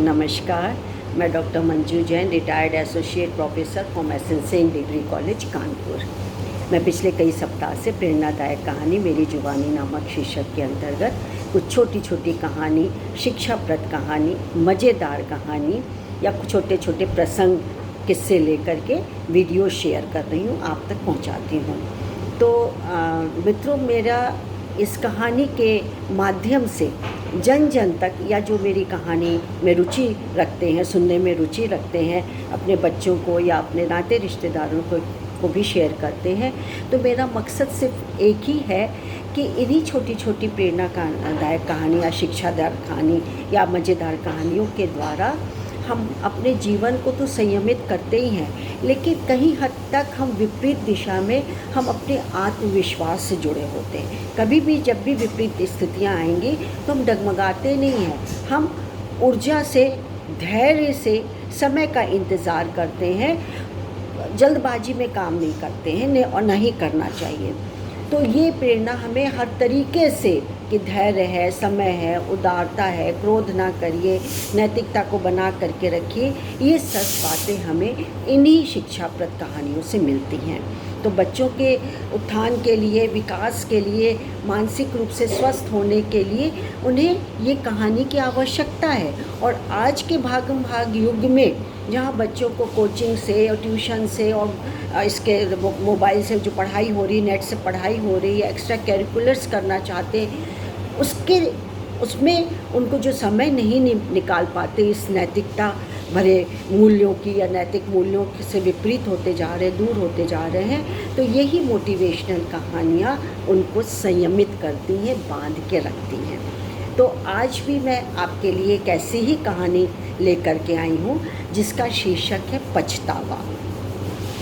नमस्कार, मैं doctor Manju Jain, retired associate professor from essential degree college Kanpur. मैं पिछले कई सप्ताह से प्रेरणादायक कहानी मेरी जुबानी नामक शीर्षक के अंतर्गत कुछ छोटी छोटी कहानी, शिक्षाप्रद कहानी, मज़ेदार कहानी या कुछ छोटे छोटे प्रसंग किस्से लेकर के वीडियो शेयर कर रही हूँ, आप तक पहुँचाती हूँ। तो मित्रों, मेरा इस कहानी के माध्यम से जन जन तक, या जो मेरी कहानी में रुचि रखते हैं, सुनने में रुचि रखते हैं, अपने बच्चों को या अपने नाते रिश्तेदारों को भी शेयर करते हैं, तो मेरा मकसद सिर्फ एक ही है कि इन्हीं छोटी छोटी प्रेरणादायक कहानी या शिक्षादायक कहानी या मज़ेदार कहानियों के द्वारा हम अपने जीवन को तो संयमित करते ही हैं, लेकिन कहीं हद तक हम विपरीत दिशा में हम अपने आत्मविश्वास से जुड़े होते हैं। कभी भी जब भी विपरीत स्थितियां आएंगी तो हम डगमगाते नहीं हैं, हम ऊर्जा से, धैर्य से समय का इंतज़ार करते हैं, जल्दबाजी में काम नहीं करते हैं और नहीं करना चाहिए। तो ये प्रेरणा हमें हर तरीके से कि धैर्य है, समय है, उदारता है, क्रोध ना करिए, नैतिकता को बना करके रखिए, ये सब बातें हमें इन्हीं शिक्षाप्रद कहानियों से मिलती हैं। तो बच्चों के उत्थान के लिए, विकास के लिए, मानसिक रूप से स्वस्थ होने के लिए उन्हें ये कहानी की आवश्यकता है। और आज के भागम भाग युग में जहाँ बच्चों को कोचिंग से और ट्यूशन से और इसके मोबाइल से जो पढ़ाई हो रही, नेट से पढ़ाई हो रही है, एक्स्ट्रा करिकुलर्स करना चाहते, उसमें उनको जो समय नहीं निकाल पाते इस नैतिकता भरे मूल्यों की या नैतिक मूल्यों से विपरीत होते जा रहे, दूर होते जा रहे हैं, तो यही मोटिवेशनल कहानियाँ उनको संयमित करती हैं, बांध के रखती हैं। तो आज भी मैं आपके लिए एक ऐसी ही कहानी लेकर के आई हूँ जिसका शीर्षक है पछतावा।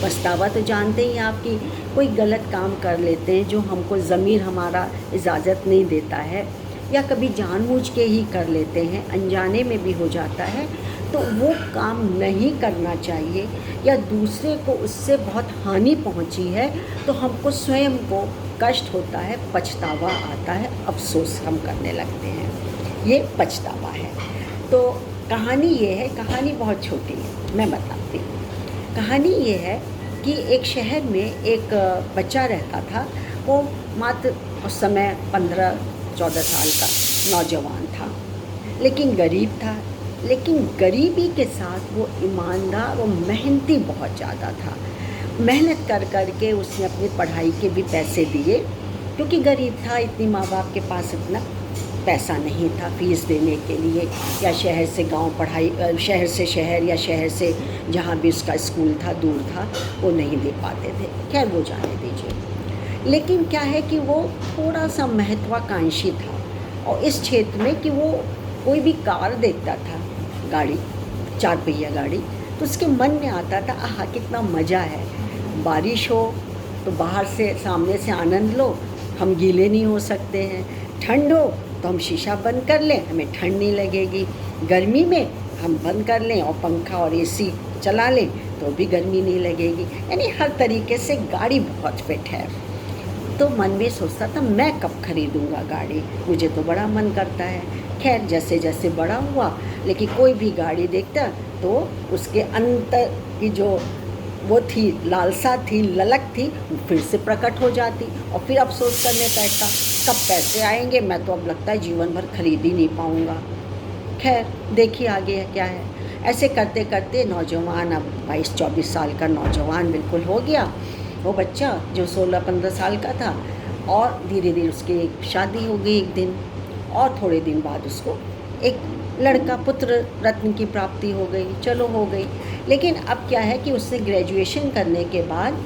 पछतावा तो जानते ही आप कि कोई गलत काम कर लेते हैं जो हमको ज़मीर हमारा इजाज़त नहीं देता है, या कभी जानबूझ के ही कर लेते हैं, अनजाने में भी हो जाता है, तो वो काम नहीं करना चाहिए, या दूसरे को उससे बहुत हानि पहुंची है तो हमको स्वयं को कष्ट होता है, पछतावा आता है, अफसोस हम करने लगते हैं। ये पछतावा है। तो कहानी ये है, कहानी बहुत छोटी है, मैं बताती हूँ। कहानी ये है कि एक शहर में एक बच्चा रहता था। वो मात्र उस समय 15-14 साल का नौजवान था, लेकिन गरीब था। लेकिन गरीबी के साथ वो ईमानदार और मेहनती बहुत ज़्यादा था। मेहनत कर कर के उसने अपनी पढ़ाई के भी पैसे दिए, क्योंकि गरीब था, इतनी माँ बाप के पास इतना पैसा नहीं था फीस देने के लिए, या शहर से गांव पढ़ाई, शहर से शहर या शहर से जहाँ भी उसका स्कूल था दूर था, वो नहीं दे पाते थे। खैर वो जाने दीजिए। लेकिन क्या है कि वो थोड़ा सा महत्वाकांक्षी था, और इस क्षेत्र में कि वो कोई भी कार देखता था, गाड़ी, 4 पहिया गाड़ी, तो उसके मन में आता था, आहा कितना मज़ा है, बारिश हो तो बाहर से सामने से आनंद लो, हम गीले नहीं हो सकते हैं, ठंड हो तो हम शीशा बंद कर लें, हमें ठंड नहीं लगेगी, गर्मी में हम बंद कर लें और पंखा और एसी चला लें तो भी गर्मी नहीं लगेगी। यानी हर तरीके से गाड़ी बहुत फिट है। तो मन में सोचता था, मैं कब खरीदूँगा गाड़ी, मुझे तो बड़ा मन करता है। खैर जैसे जैसे बड़ा हुआ, लेकिन कोई भी गाड़ी देखता तो उसके अंतर की जो वो थी, लालसा थी, ललक थी, फिर से प्रकट हो जाती, और फिर अफसोस करने बैठता, कब पैसे आएंगे, मैं तो अब लगता है जीवन भर खरीद ही नहीं पाऊँगा। खैर देखिए आगे क्या है। ऐसे करते करते नौजवान, अब 22-24 साल का नौजवान बिल्कुल हो गया वो बच्चा जो 16-15 साल का था, और धीरे धीरे उसकी शादी हो गई एक दिन, और थोड़े दिन बाद उसको एक लड़का, पुत्र रत्न की प्राप्ति हो गई। चलो हो गई। लेकिन अब क्या है कि उसने ग्रेजुएशन करने के बाद,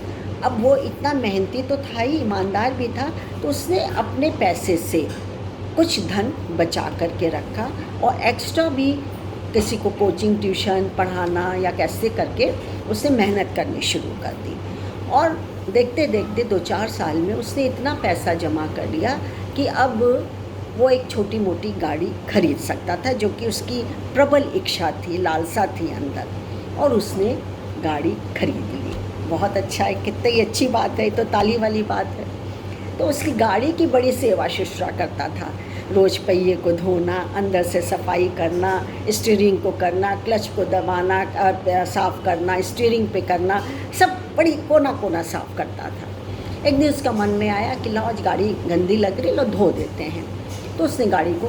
अब वो इतना मेहनती तो था ही, ईमानदार भी था, तो उसने अपने पैसे से कुछ धन बचा करके रखा, और एक्स्ट्रा भी किसी को कोचिंग ट्यूशन पढ़ाना या कैसे करके उसने मेहनत करनी शुरू कर दी। और देखते देखते 2-4 साल में उसने इतना पैसा जमा कर लिया कि अब वो एक छोटी मोटी गाड़ी खरीद सकता था, जो कि उसकी प्रबल इच्छा थी, लालसा थी अंदर, और उसने गाड़ी खरीद ली। बहुत अच्छा है, कितनी अच्छी बात है, तो ताली वाली बात है। तो उसकी गाड़ी की बड़ी सेवा शुश्रूषा करता था, रोज़ पहिए को धोना, अंदर से सफाई करना, स्टीयरिंग को करना, क्लच को दबाना, साफ़ करना, स्टीयरिंग पे करना, सब बड़ी कोना कोना साफ़ करता था। एक दिन उसका मन में आया कि लाओ आज गाड़ी गंदी लग रही, लो धो देते हैं। तो उसने गाड़ी को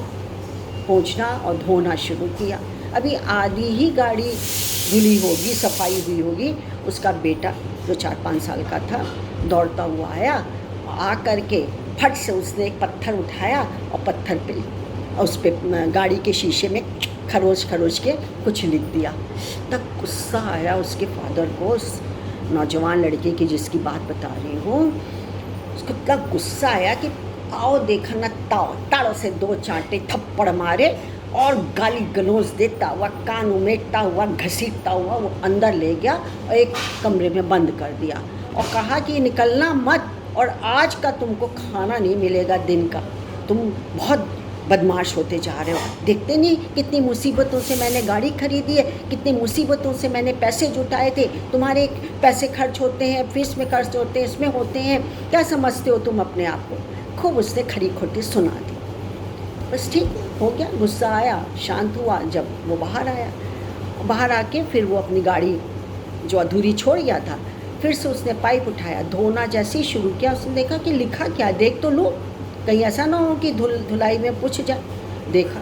पोंछना और धोना शुरू किया। अभी आधी ही गाड़ी धुली होगी, सफाई हुई होगी, उसका बेटा जो 4-5 साल का था दौड़ता हुआ आया। आ कर के फट से उसने एक पत्थर उठाया और पत्थर पे उस पर गाड़ी के शीशे में खरोच खरोच के कुछ लिख दिया। तब गुस्सा आया उसके फादर को, उस नौजवान लड़के की जिसकी बात बता रही हूँ, उसको इतना गुस्सा आया कि आओ देखा न ताड़ों से 2 चांटे थप्पड़ मारे और गाली गलौज देता हुआ, कान उमेटता हुआ, घसीटता हुआ वो अंदर ले गया और एक कमरे में बंद कर दिया और कहा कि निकलना मत, और आज का तुमको खाना नहीं मिलेगा दिन का, तुम बहुत बदमाश होते जा रहे हो। देखते नहीं कितनी मुसीबतों से मैंने गाड़ी खरीदी है, कितनी मुसीबतों से मैंने पैसे जुटाए थे, तुम्हारे पैसे खर्च होते हैं, फीस में खर्च होते हैं, इसमें होते हैं, क्या समझते हो तुम अपने आप को। खूब उसने खरी खोटी सुना दी। बस ठीक हो गया, गुस्सा आया, शांत हुआ। जब वो बाहर आया, बाहर आके फिर वो अपनी गाड़ी जो अधूरी छोड़ गया था, फिर से उसने पाइप उठाया, धोना जैसे ही शुरू किया, उसने देखा कि लिखा क्या, देख तो लो, कहीं ऐसा ना हो कि धुलाई में पूछ जा। देखा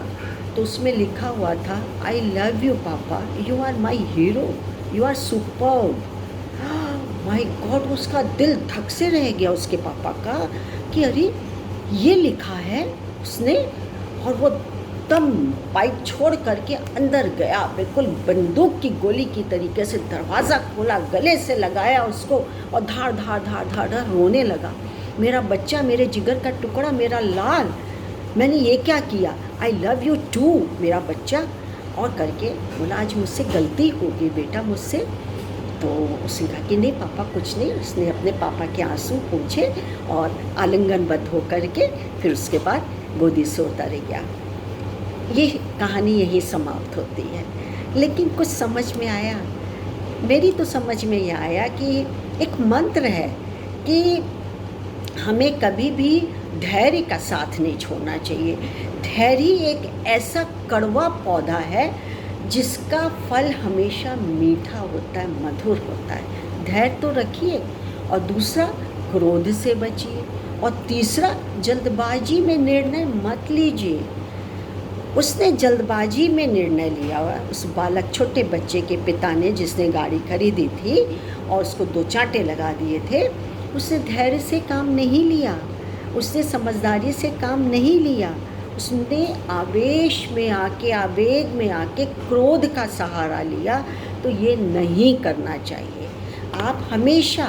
तो उसमें लिखा हुआ था, आई लव यू पापा, you are my hero, you are superb. My God, उसका दिल धक से रह गया उसके पापा का कि अरे ये लिखा है उसने। और वो दम पाइप छोड़ करके अंदर गया, बिल्कुल बंदूक की गोली की तरीके से दरवाज़ा खोला, गले से लगाया उसको और धार धार धार धार धार रोने लगा। मेरा बच्चा, मेरे जिगर का टुकड़ा, मेरा लाल, मैंने ये क्या किया, आई लव यू टू मेरा बच्चा। और करके बोला आज मुझसे गलती हो गई बेटा मुझसे। तो उसने कहा कि नहीं पापा कुछ नहीं। उसने अपने पापा के आंसू पोंछे और आलिंगनबद्ध हो करके फिर उसके बाद गोदी से उतर गया। ये कहानी यही समाप्त होती है। लेकिन कुछ समझ में आया, मेरी तो समझ में ये आया कि एक मंत्र है कि हमें कभी भी धैर्य का साथ नहीं छोड़ना चाहिए। धैर्य एक ऐसा कड़वा पौधा है जिसका फल हमेशा मीठा होता है, मधुर होता है। धैर्य तो रखिए, और दूसरा क्रोध से बचिए, और तीसरा जल्दबाजी में निर्णय मत लीजिए। उसने जल्दबाजी में निर्णय लिया। उस बालक, छोटे बच्चे के पिता ने, जिसने गाड़ी खरीदी थी और उसको 2 चांटे लगा दिए थे, उसने धैर्य से काम नहीं लिया, उसने समझदारी से काम नहीं लिया। उसने आवेश में आके, आवेग में आके क्रोध का सहारा लिया। तो ये नहीं करना चाहिए। आप हमेशा,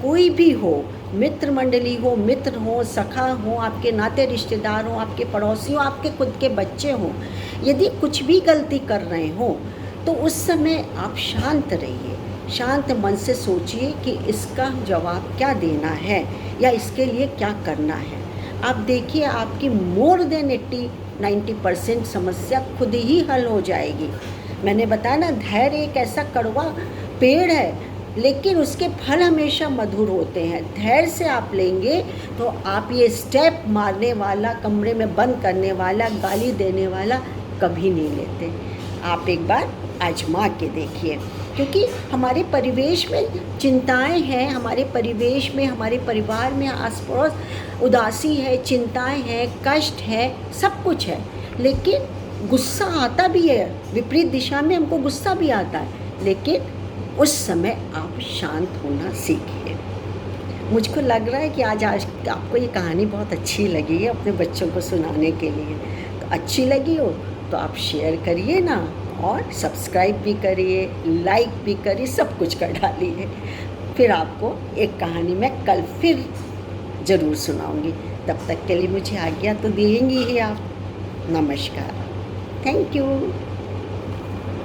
कोई भी हो, मित्र मंडली हो, मित्र हो, सखा हो, आपके नाते रिश्तेदार हो, आपके पड़ोसी हो, आपके खुद के बच्चे हों, यदि कुछ भी गलती कर रहे हो तो उस समय आप शांत रहिए। शांत मन से सोचिए कि इसका जवाब क्या देना है या इसके लिए क्या करना है। आप देखिए आपकी मोर देन 80-90% समस्या खुद ही हल हो जाएगी। मैंने बताया ना, धैर्य एक ऐसा कड़वा पेड़ है लेकिन उसके फल हमेशा मधुर होते हैं। धैर्य से आप लेंगे तो आप ये स्टेप मारने वाला, कमरे में बंद करने वाला, गाली देने वाला कभी नहीं लेते। आप एक बार आजमा के देखिए, क्योंकि हमारे परिवेश में चिंताएं हैं, हमारे परिवेश में, हमारे परिवार में आस पड़ोस उदासी है, चिंताएं हैं, कष्ट है, सब कुछ है। लेकिन गुस्सा आता भी है, विपरीत दिशा में हमको गुस्सा भी आता है, लेकिन उस समय आप शांत होना सीखिए। मुझको लग रहा है कि आज आपको ये कहानी बहुत अच्छी लगी है अपने बच्चों को सुनाने के लिए। तो अच्छी लगी हो तो आप शेयर करिए ना, और सब्सक्राइब भी करिए, लाइक भी करिए, सब कुछ कर डालिए। फिर आपको एक कहानी मैं कल फिर ज़रूर सुनाऊंगी। तब तक के लिए मुझे आज्ञा तो देंगी ही आप। नमस्कार, थैंक यू।